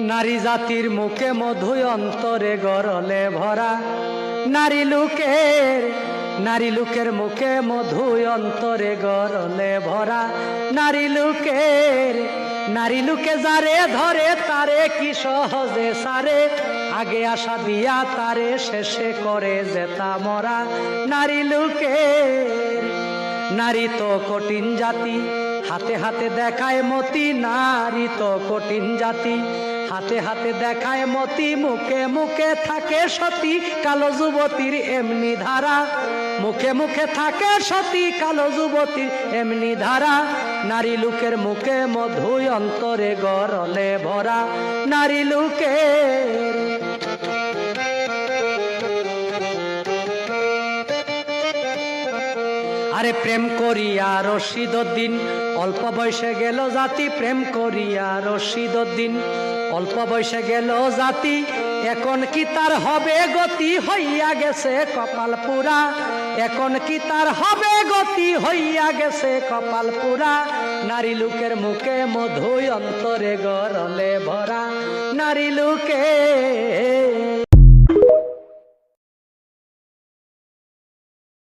নারী জাতির মুখে মধু অন্তরে গরলে ভরা নারী লোকের মুখে মধু অন্তরে গরলে ভরা নারী লোকে যারে ধরে তারে কি সহজে সারে আগে আশা দিয়া তারে শেষে করে যেতা মরা নারী তো কঠিন জাতি হাতে হাতে দেখায় মতি নারী তো কঠিন জাতি হাতে হাতে দেখায় মতি মুখে মুখে থাকে সতী কালো যুবতীর এমনি ধারা মুখে মুখে থাকে সতী কালো যুবতীর এমনি ধারা নারী লোকের মুখে মধু অন্তরে গরলে ভরা নারী লোকের আরে প্রেম করিয়া রশিদউদ্দিন অল্প বয়সে গেল জাতি প্রেম করিয়া রশিদউদ্দিন অল্প বয়সে গেল জাতি এখন কি তার হবে গতি হইয়া গেছে কপাল পুরা এখন কি তার হবে গতি হইয়া গেছে কপাল পুরা নারী লোকের মুখে মধু অন্তরে গরলে ভরা নারী লোকের